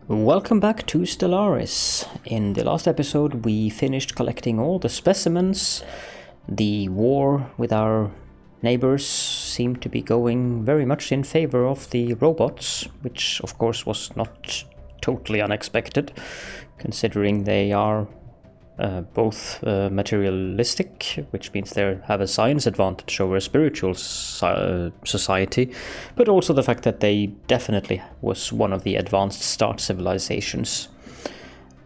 Welcome back to Stellaris. In the last episode we finished collecting all the specimens. The war with our neighbors seemed to be going very much in favor of the robots, which of course was not totally unexpected, considering they are both materialistic, which means they have a science advantage over a spiritual society, but also the fact that they definitely was one of the advanced start civilizations.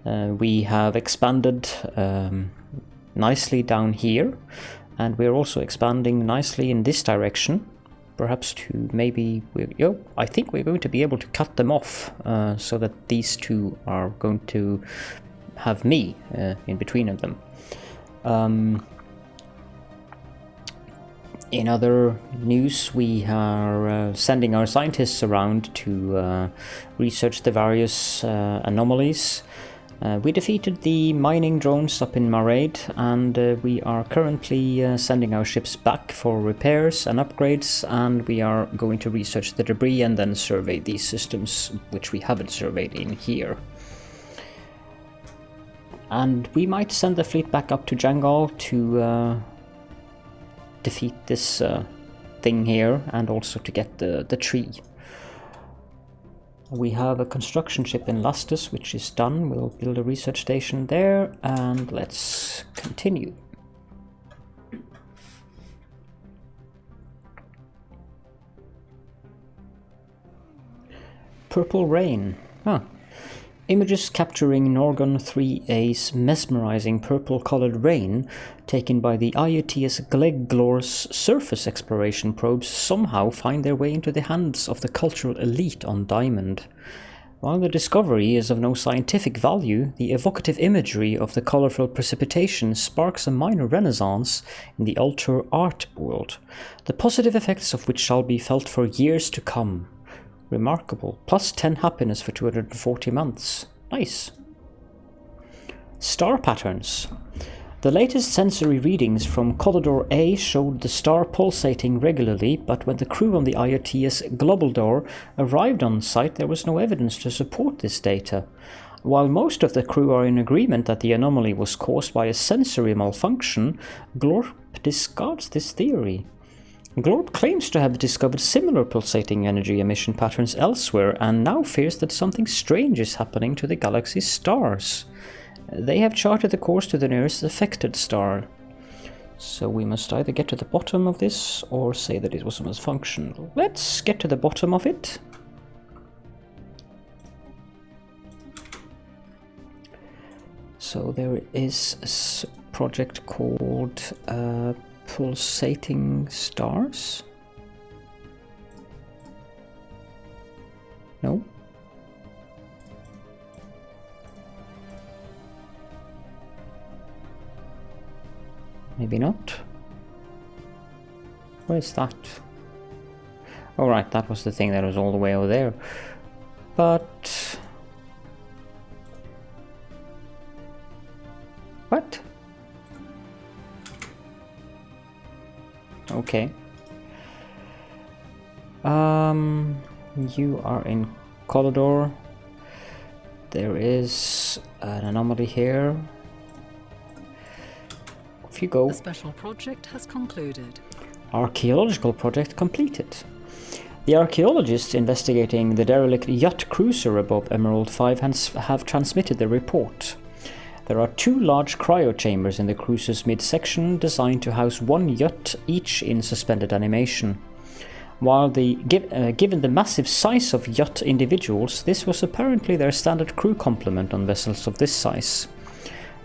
We have expanded nicely down here, and we're also expanding nicely in this direction, perhaps to maybe, I think we're going to be able to cut them off, so that these two are going to have me in between of them. In other news, we are sending our scientists around to research the various anomalies. We defeated the mining drones up in Maraid, and we are currently sending our ships back for repairs and upgrades, and we are going to research the debris and then survey these systems, which we haven't surveyed in here. And we might send the fleet back up to Jangal to defeat this thing here, and also to get the tree. We have a construction ship in Lustus, which is done. We'll build a research station there, and let's continue. Purple rain. Images capturing Norgon 3A's mesmerizing purple-colored rain, taken by the IUTS Gleglor's surface exploration probes, somehow find their way into the hands of the cultural elite on Diamond. While the discovery is of no scientific value, the evocative imagery of the colorful precipitation sparks a minor renaissance in the Ul-Tur art world, the positive effects of which shall be felt for years to come. Remarkable. Plus 10 happiness for 240 months. Nice. Star patterns. The latest sensory readings from Caledorn A showed the star pulsating regularly, but when the crew on the IOTS Globeldor arrived on site, there was no evidence to support this data. While most of the crew are in agreement that the anomaly was caused by a sensory malfunction, Glorp discards this theory. Glorp claims to have discovered similar pulsating energy emission patterns elsewhere, and now fears that something strange is happening to the galaxy's stars. They have charted the course to the nearest affected star. So we must either get to the bottom of this, or say that it was a malfunction. Let's get to the bottom of it. So there is a project called Pulsating Stars? No? Maybe not? Where's that? Oh right, that was the thing that was all the way over there. But... what? Okay. You are in Caledorn. There is an anomaly here. Off you go. The special project has concluded. Archaeological project completed. The archaeologists investigating the derelict yacht cruiser above Emerald 5 have transmitted the report. There are 2 large cryo-chambers in the cruiser's midsection, designed to house 1 yacht, each in suspended animation. While given the massive size of yacht individuals, this was apparently their standard crew complement on vessels of this size.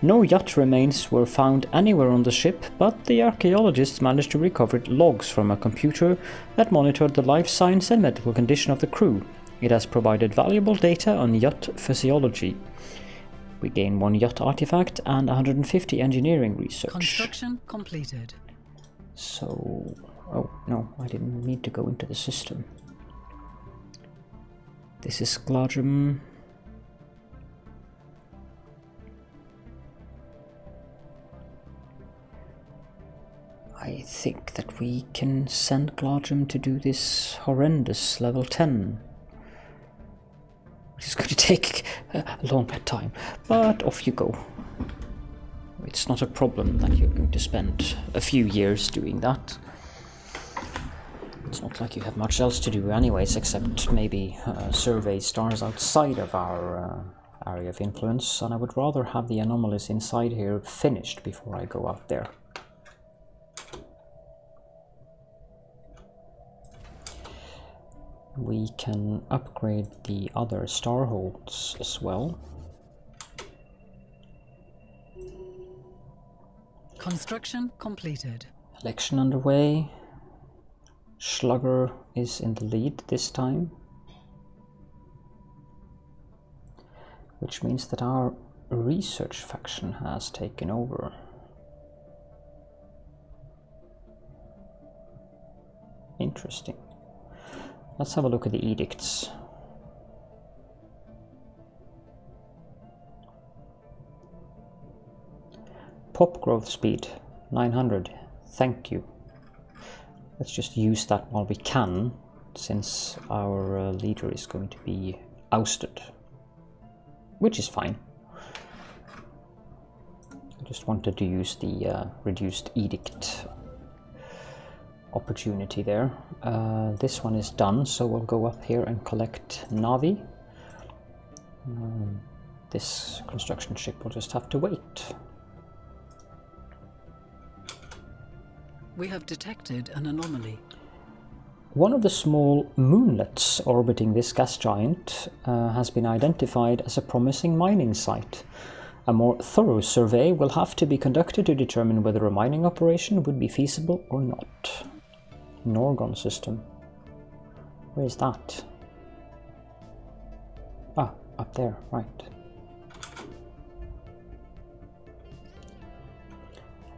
No yacht remains were found anywhere on the ship, but the archaeologists managed to recover logs from a computer that monitored the life science and medical condition of the crew. It has provided valuable data on yacht physiology. We gain 1 yacht artifact and 150 engineering research. Construction completed. So... oh, no, I didn't need to go into the system. This is Gladrum. I think that we can send Gladrum to do this horrendous level 10. Which is going to take a long time, but off you go. It's not a problem that you're going to spend a few years doing that. It's not like you have much else to do anyways, except maybe survey stars outside of our area of influence, and I would rather have the anomalies inside here finished before I go out there. We can upgrade the other starholds as well. Construction completed. Election underway. Slugger is in the lead this time, which means that our research faction has taken over. Interesting. Let's have a look at the edicts. Pop growth speed 900. Thank you. Let's just use that while we can, since our leader is going to be ousted, which is fine. I just wanted to use the reduced edict opportunity there. This one is done, so we'll go up here and collect Navi. This construction ship will just have to wait. We have detected an anomaly. One of the small moonlets orbiting this gas giant has been identified as a promising mining site. A more thorough survey will have to be conducted to determine whether a mining operation would be feasible or not. Norgon system. Where is that? Ah, up there, right.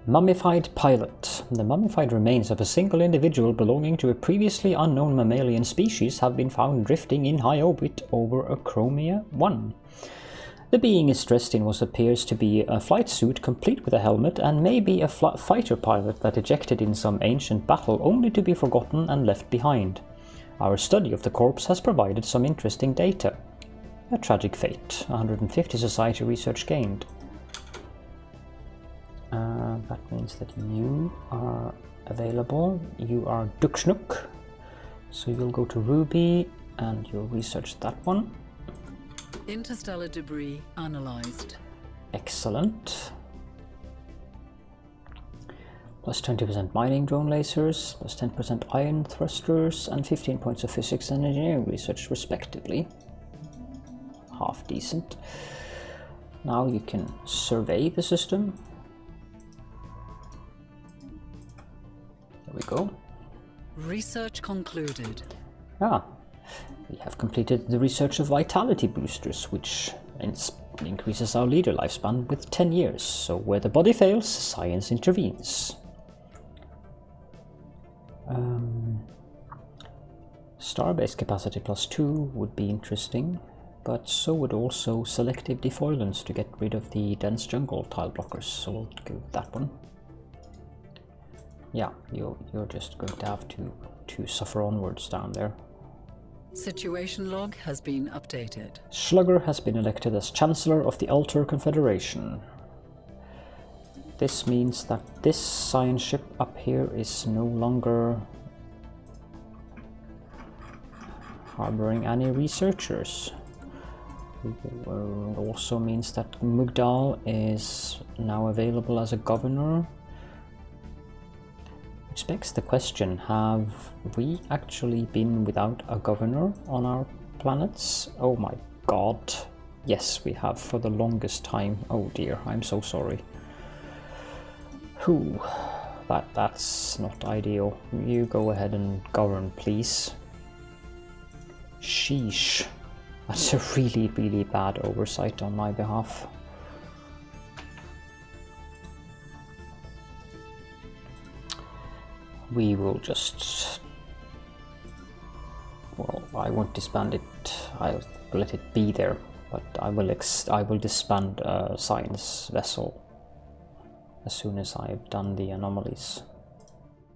Mummified pilot. The mummified remains of a single individual belonging to a previously unknown mammalian species have been found drifting in high orbit over Acromia 1. The being is dressed in what appears to be a flight suit complete with a helmet, and maybe a fighter pilot that ejected in some ancient battle only to be forgotten and left behind. Our study of the corpse has provided some interesting data. A tragic fate. 150 society research gained. That means that you are available. You are Dukschnuk, so you'll go to Ruby and you'll research that one. Interstellar debris analyzed. Excellent. Plus 20% mining drone lasers, plus 10% ion thrusters, and 15 points of physics and engineering research respectively. Half decent. Now you can survey the system. There we go. Research concluded. We have completed the research of vitality boosters, which increases our leader lifespan with 10 years. So where the body fails, science intervenes. Starbase capacity +2 would be interesting, but so would also selective defoilants to get rid of the dense jungle tile blockers. So we'll go with that one. Yeah, you're just going to have to suffer onwards down there. Situation log has been updated. Slugger has been elected as Chancellor of the Ul-Tur Confederation. This means that this science ship up here is no longer harboring any researchers. It also means that Mugdal is now available as a governor. Which begs the question, have we actually been without a governor on our planets? Oh my god. Yes, we have for the longest time. Oh dear, I'm so sorry. Whew. That's not ideal. You go ahead and govern, please. Sheesh. That's a really, really bad oversight on my behalf. We will just... well, I won't disband it. I'll let it be there, but I will disband a science vessel as soon as I've done the anomalies,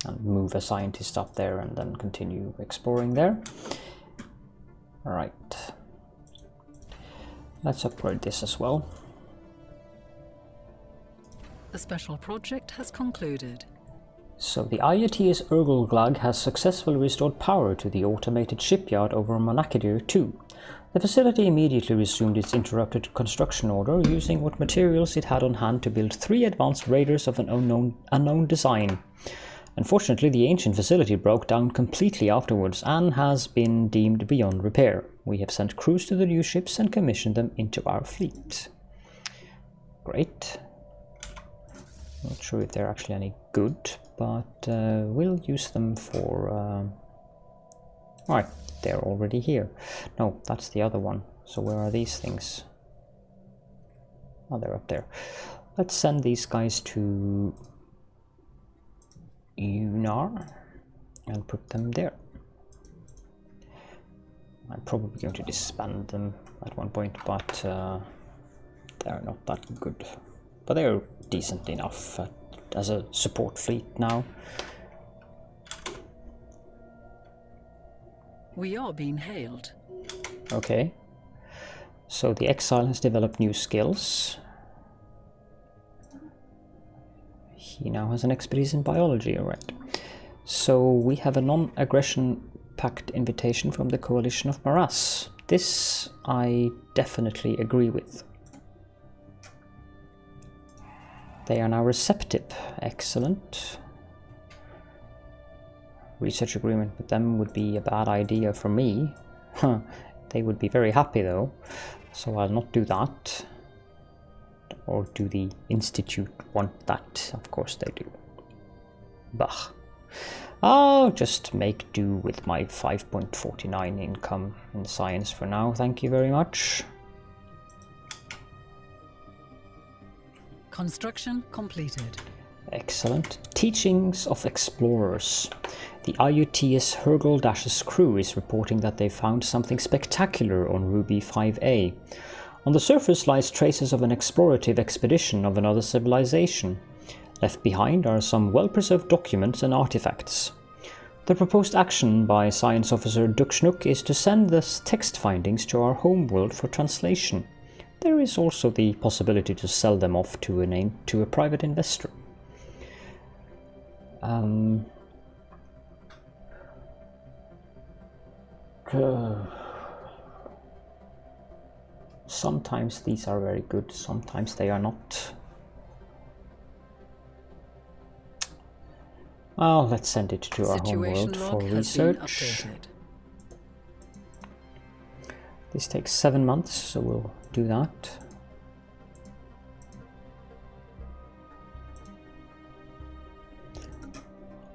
and move a scientist up there and then continue exploring there. Alright. Let's upgrade this as well. The special project has concluded. So the IUTS Urgulglag has successfully restored power to the automated shipyard over Monacadir 2. The facility immediately resumed its interrupted construction order, using what materials it had on hand to build 3 advanced raiders of an unknown design. Unfortunately, the ancient facility broke down completely afterwards and has been deemed beyond repair. We have sent crews to the new ships and commissioned them into our fleet. Great. Not sure if they're actually any good, but we'll use them for... Alright, they're already here. No, that's the other one. So where are these things? Oh, they're up there. Let's send these guys to Unar and put them there. I'm probably going to disband them at one point, but they're not that good. But they're decent enough as a support fleet now. We are being hailed. Okay. So the exile has developed new skills. He now has an expertise in biology, alright. So we have a non-aggression pact invitation from the Coalition of Maras. This I definitely agree with. They are now receptive. Excellent. Research agreement with them would be a bad idea for me. They would be very happy though, so I'll not do that. Or do the Institute want that? Of course they do. Bah. I'll just make do with my 5.49 income in science for now, thank you very much. Construction completed. Excellent. Teachings of Explorers. The IUTS Hergel-Dash's crew is reporting that they found something spectacular on Ruby 5A. On the surface lies traces of an explorative expedition of another civilization. Left behind are some well-preserved documents and artifacts. The proposed action by Science Officer Dukschnuk is to send the text findings to our homeworld for translation. There is also the possibility to sell them off to a private investor. Sometimes these are very good, sometimes they are not. Well, let's send it to our homeworld for research. This takes 7 months, so we'll do that.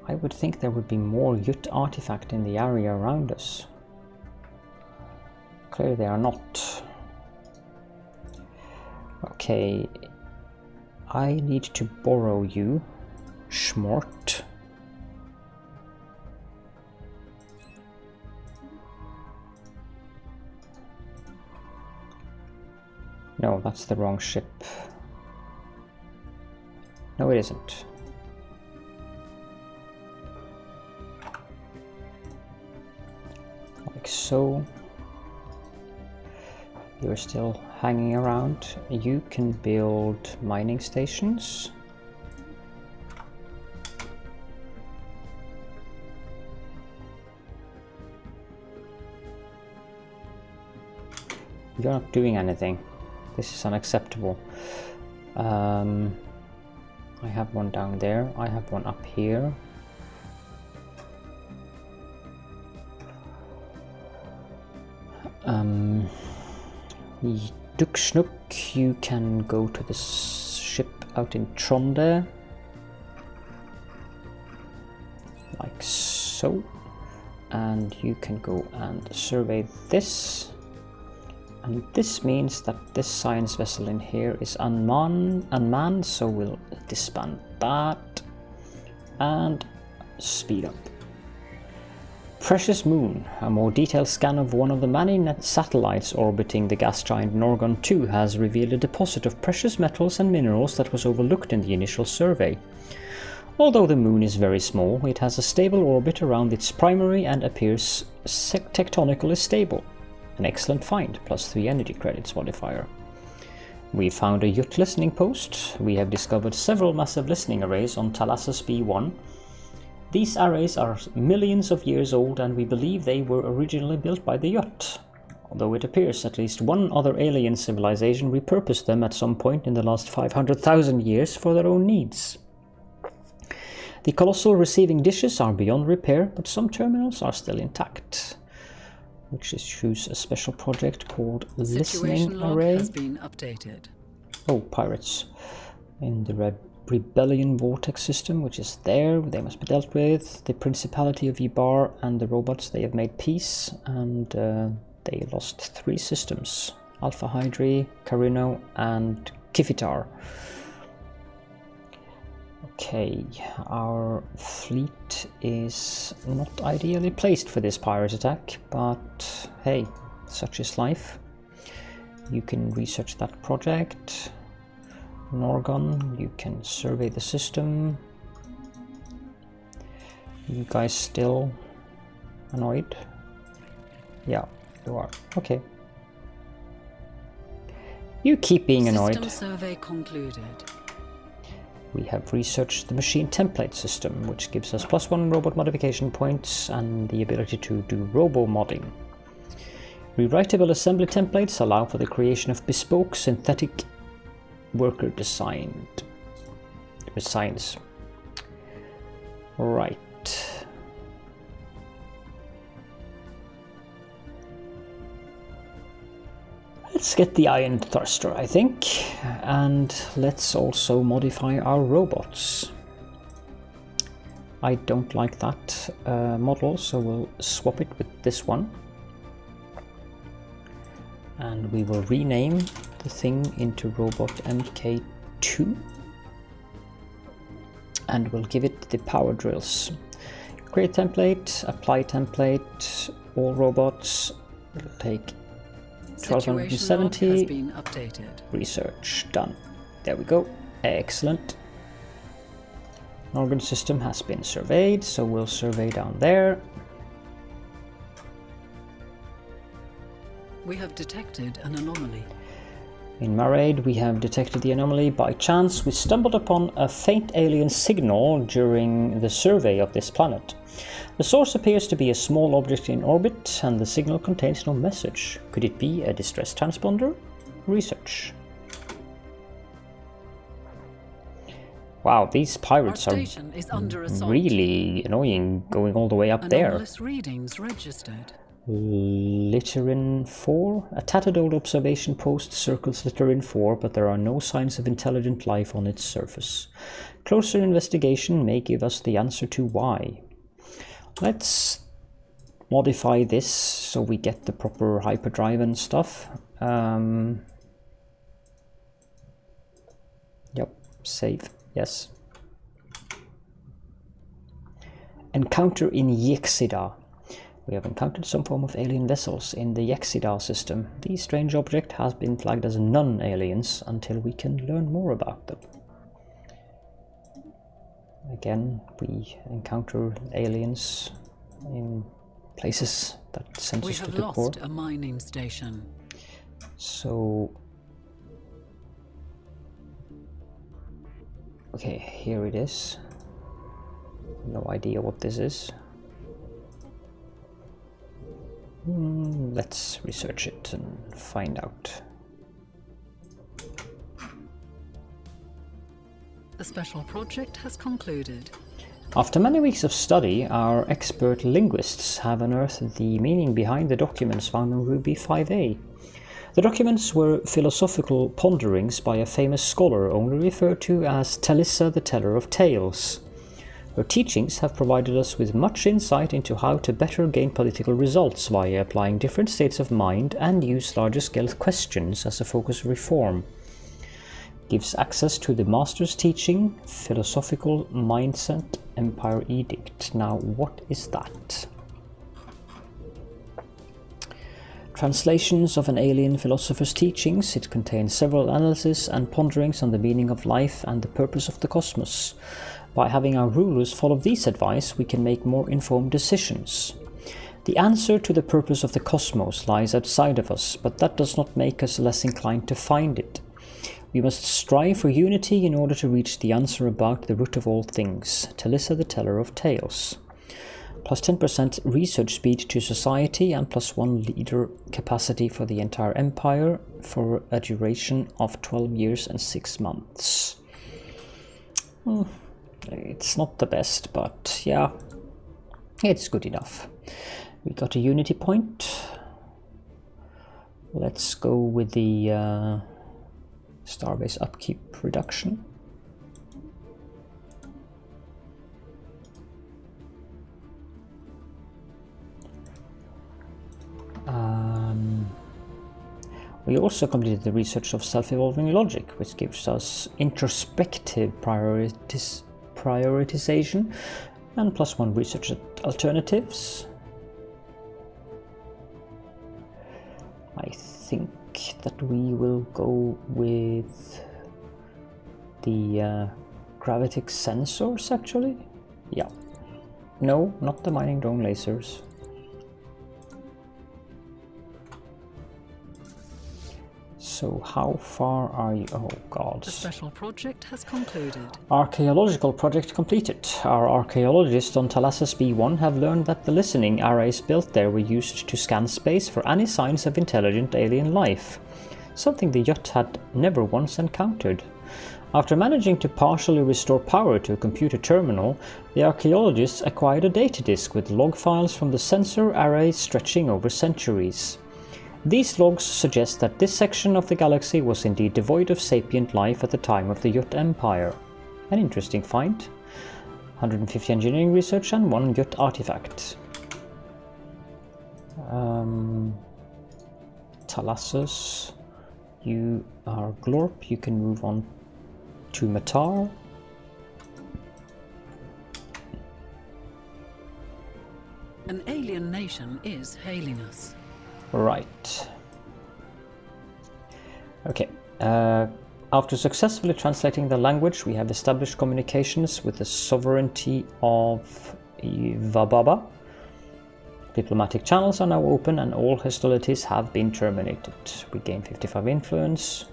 I would think there would be more Yut artifact in the area around us. Clearly they are not. Okay, I need to borrow you, Schmort. No, that's the wrong ship. No, it isn't. Like so. You're still hanging around. You can build mining stations. You're not doing anything. This is unacceptable. I have one down there. I have one up here. Dukschnuk, you can go to the ship out in Tronde. Like so. And you can go and survey this. And this means that this science vessel in here is unmanned, so we'll disband that and speed up. Precious Moon. A more detailed scan of one of the many satellites orbiting the gas giant Norgon 2 has revealed a deposit of precious metals and minerals that was overlooked in the initial survey. Although the moon is very small, it has a stable orbit around its primary and appears tectonically stable. An excellent find, +3 energy credits modifier. We found a Yut listening post. We have discovered several massive listening arrays on Thalasus B1. These arrays are millions of years old, and we believe they were originally built by the Yut, although it appears at least one other alien civilization repurposed them at some point in the last 500,000 years for their own needs. The colossal receiving dishes are beyond repair, but some terminals are still intact, which issues a special project called Listening Array. Has been updated. Oh, pirates in the Rebellion Vortex system, which is there. They must be dealt with. The Principality of Ibar and the robots, they have made peace, and they lost 3 systems. Alpha Hydri, Carino, and Kifitar. Okay, our fleet is not ideally placed for this pirate attack, but hey, such is life. You can research that project. Norgon, you can survey the system. You guys still annoyed? Yeah, you are. Okay. You keep being annoyed. System survey concluded. We have researched the machine template system, which gives us +1 robot modification points and the ability to do robo-modding. Rewritable assembly templates allow for the creation of bespoke synthetic worker designs. Right. Let's get the Iron Thruster, I think, and let's also modify our robots. I don't like that model, so we'll swap it with this one. And we will rename the thing into Robot MK2. And we'll give it the power drills. Create template, apply template, all robots. It'll take 1270. Has been updated. Research done. There we go. Excellent. Organ system has been surveyed, so we'll survey down there. We have detected an anomaly. In Maraid, we have detected the anomaly by chance. We stumbled upon a faint alien signal during the survey of this planet. The source appears to be a small object in orbit, and the signal contains no message. Could it be a distress transponder? Research. Wow, these pirates are really annoying, going all the way up there. Anomalous readings registered. Litterin 4. A tattered old observation post circles Litterin 4, but there are no signs of intelligent life on its surface. Closer investigation may give us the answer to why. Let's modify this so we get the proper hyperdrive and stuff. Yep, save, yes. Encounter in Yexida. We have encountered some form of alien vessels in the Yexida system. The strange object has been flagged as non-aliens until we can learn more about them. Again, we encounter aliens in places that send us to the core. We have lost a mining station. So, okay, here it is. No idea what this is. Let's research it and find out. The special project has concluded. After many weeks of study, our expert linguists have unearthed the meaning behind the documents found on Ruby 5A. The documents were philosophical ponderings by a famous scholar only referred to as Talissa the Teller of Tales. Her teachings have provided us with much insight into how to better gain political results via applying different states of mind and use larger scale questions as a focus of reform. Gives access to the master's teaching, Philosophical Mindset, Empire Edict. Now, what is that? Translations of an alien philosopher's teachings. It contains several analyses and ponderings on the meaning of life and the purpose of the cosmos. By having our rulers follow these advice, we can make more informed decisions. The answer to the purpose of the cosmos lies outside of us, but that does not make us less inclined to find it. We must strive for unity in order to reach the answer about the root of all things. Telissa, the teller of tales. Plus 10% research speed to society and plus 1 leader capacity for the entire empire for a duration of 12 years and 6 months. It's not the best, but yeah, it's good enough. We got a unity point. Let's go with the starbase upkeep reduction. We also completed the research of self-evolving logic, which gives us introspective prioritization and plus 1 research alternatives. I think that we will go with the gravitic sensors, actually. Yeah. No, not the mining drone lasers. So how far are you? Oh god. The special project has concluded. Archaeological project completed. Our archaeologists on Thalasus B1 have learned that the listening arrays built there were used to scan space for any signs of intelligent alien life, something the yacht had never once encountered. After managing to partially restore power to a computer terminal, the archaeologists acquired a data disk with log files from the sensor array stretching over centuries. These logs suggest that this section of the galaxy was indeed devoid of sapient life at the time of the Yacht Empire. An interesting find. 150 engineering research and 1 Yacht artifact. Thalasus, you are Glorp, you can move on to Matar. An alien nation is hailing us. Right. Okay. After successfully translating the language, we have established communications with the sovereignty of Vababa. Diplomatic channels are now open and all hostilities have been terminated. We gain 55 influence.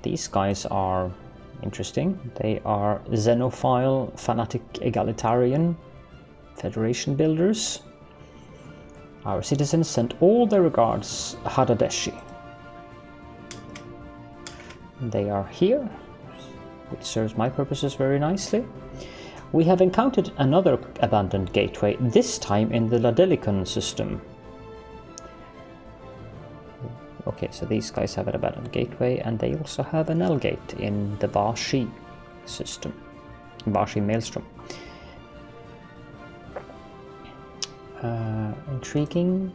These guys are interesting. They are xenophile, fanatic, egalitarian Federation builders. Our citizens send all their regards, Hadadeshi. They are here, which serves my purposes very nicely. We have encountered another abandoned gateway, this time in the Ladelicon system. Okay, so these guys have an abandoned gateway, and they also have an L-gate in the Bashi system, Bashi Maelstrom. Intriguing.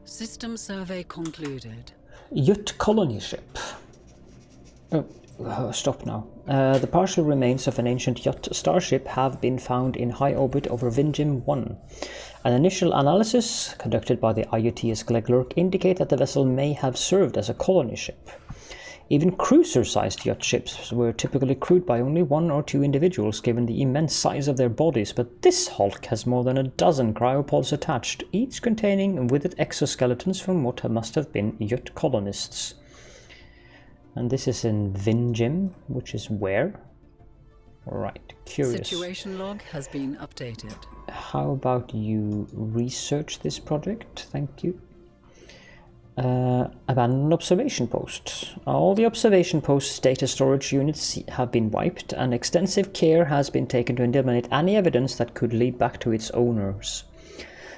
System survey concluded. Yacht colony ship. Stop now. The partial remains of an ancient yacht starship have been found in high orbit over Vingim 1. An initial analysis conducted by the IUTS Gleglurk indicate that the vessel may have served as a colony ship. Even cruiser-sized yacht ships were typically crewed by only 1 or 2 individuals given the immense size of their bodies, but this hulk has more than a dozen cryopods attached, each containing with it exoskeletons from what must have been yacht colonists. And this is in Vingim, which is where? Right, curious. Situation log has been updated. How about you research this project? Thank you. Abandoned observation post. All the observation post's data storage units have been wiped, and extensive care has been taken to eliminate any evidence that could lead back to its owners.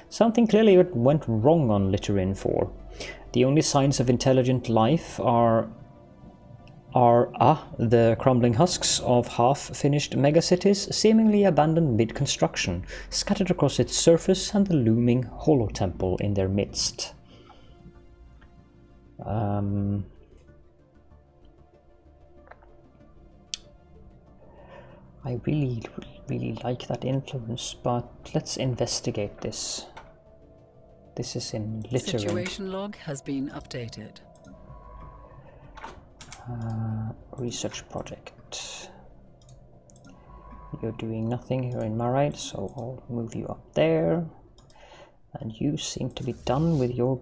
Something clearly went wrong on Litterin 4. The only signs of intelligent life are the crumbling husks of half-finished megacities, seemingly abandoned mid-construction, scattered across its surface, and the looming holotemple in their midst. I really like that influence, but let's investigate this. This is in Litterin. Situation log has been updated. Research project. You're doing nothing here in Maride, so I'll move you up there. And you seem to be done with your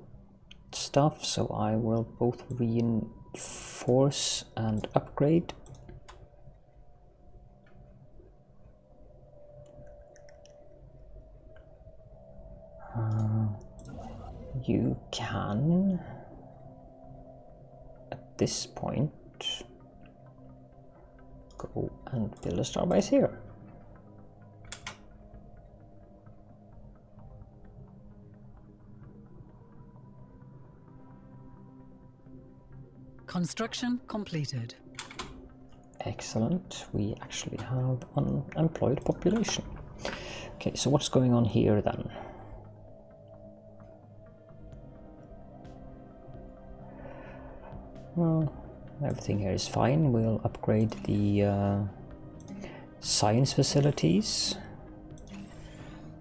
stuff, so I will both reinforce and upgrade. You can, at this point, go and build a starbase here. Construction completed. Excellent. We actually have unemployed population. Okay, so what's going on here then? Well, everything here is fine. We'll upgrade the science facilities.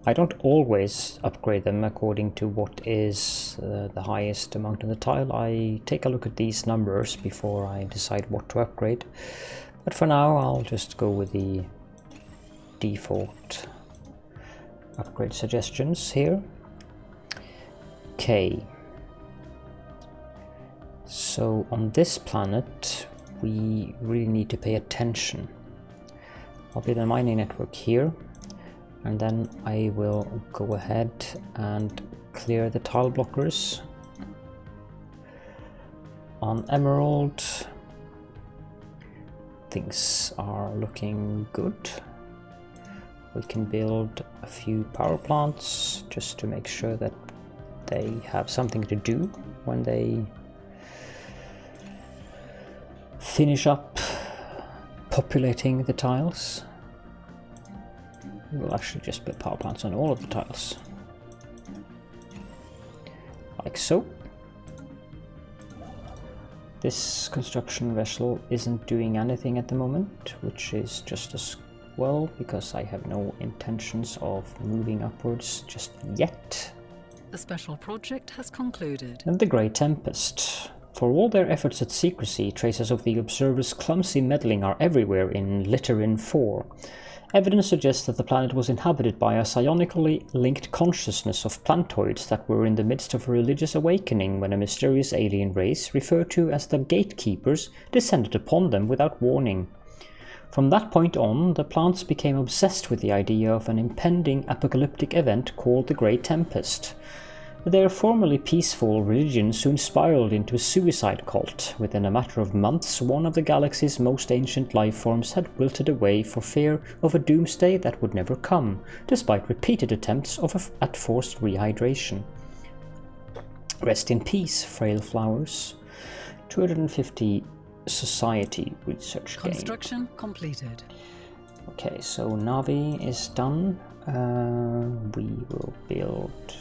I don't always upgrade them according to what is the highest amount in the tile. I take a look at these numbers before I decide what to upgrade. But for now, I'll just go with the default upgrade suggestions here. Okay. So on this planet, we really need to pay attention. I'll build a mining network here, and then I will go ahead and clear the tile blockers. On Emerald, things are looking good. We can build a few power plants just to make sure that they have something to do when they finish up populating the tiles. We'll actually just build power plants on all of the tiles. Like so. This construction vessel isn't doing anything at the moment, which is just as well, because I have no intentions of moving upwards just yet. The special project has concluded. And the Grey Tempest. For all their efforts at secrecy, traces of the observer's clumsy meddling are everywhere in Litterin 4. Evidence suggests that the planet was inhabited by a psionically linked consciousness of plantoids that were in the midst of a religious awakening when a mysterious alien race, referred to as the Gatekeepers, descended upon them without warning. From that point on, the plants became obsessed with the idea of an impending apocalyptic event called the Grey Tempest. Their formerly peaceful religion soon spiraled into a suicide cult. Within a matter of months, one of the galaxy's most ancient life forms had wilted away for fear of a doomsday that would never come, despite repeated attempts at forced rehydration. Rest in peace, frail flowers. 250 society research gain. Construction completed. Okay, so Navi is done. We will build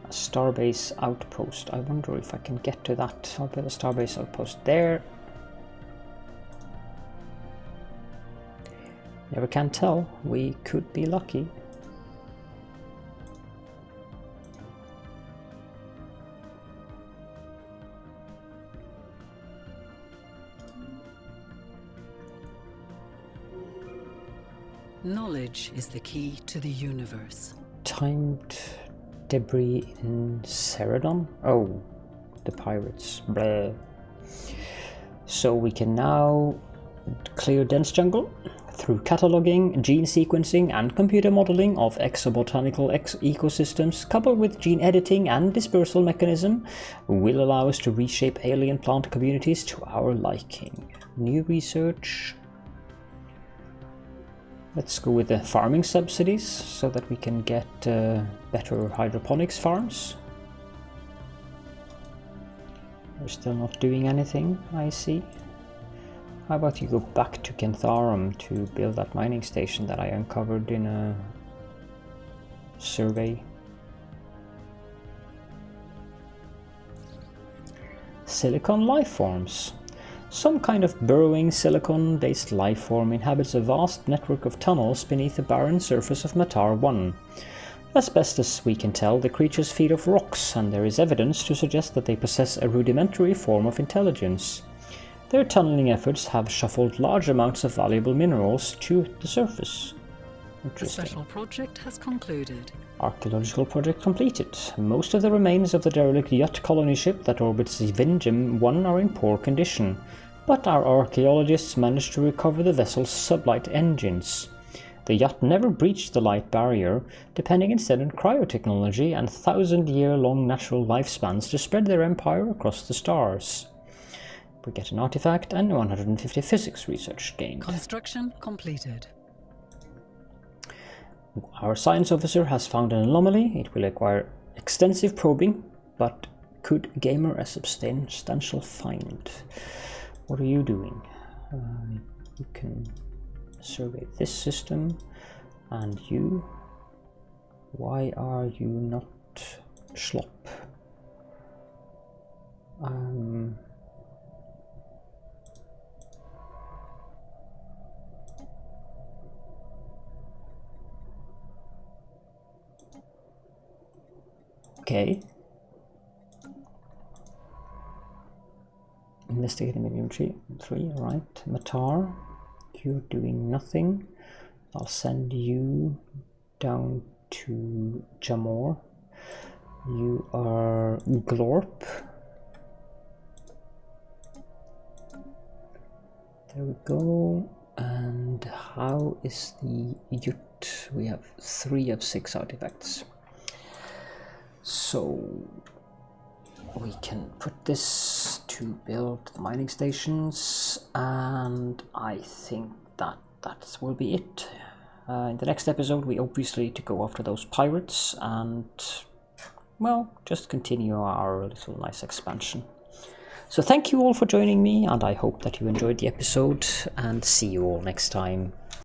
a starbase outpost. I wonder if I can get to that. I'll build a starbase outpost there. Never can tell. We could be lucky. Knowledge is the key to the universe. Timed debris in Ceradon? Oh, the pirates. Blah. So we can now clear dense jungle through cataloging, gene sequencing and computer modeling of exobotanical ecosystems, coupled with gene editing and dispersal mechanism, will allow us to reshape alien plant communities to our liking. New research. Let's go with the farming subsidies so that we can get better hydroponics farms. We're still not doing anything, I see. How about you go back to Kentharum to build that mining station that I uncovered in a survey. Silicon life forms. Some kind of burrowing silicon-based life form inhabits a vast network of tunnels beneath the barren surface of Matar 1. As best as we can tell, the creatures feed off rocks, and there is evidence to suggest that they possess a rudimentary form of intelligence. Their tunneling efforts have shuffled large amounts of valuable minerals to the surface. The Interesting. special project has concluded. Archaeological project completed. Most of the remains of the derelict yacht colony ship that orbits Vingem 1 are in poor condition, but our archaeologists managed to recover the vessel's sublight engines. The yacht never breached the light barrier, depending instead on cryotechnology and 1,000-year-long natural lifespans to spread their empire across the stars. We get an artifact and 150 physics research gained. Construction completed. Our science officer has found an anomaly. It will require extensive probing, but could gamer a substantial find. What are you doing? You can survey this system, and you. Why are you not schlop? Okay. Investigating medium 3, right. Matar, you're doing nothing. I'll send you down to Jamor. You are Glorp. There we go. And how is the Ute? We have 3 of 6 artifacts. So we can put this to build the mining stations, and I think that will be it. In the next episode we obviously need to go after those pirates and, well, just continue our little nice expansion. So thank you all for joining me, and I hope that you enjoyed the episode, and see you all next time.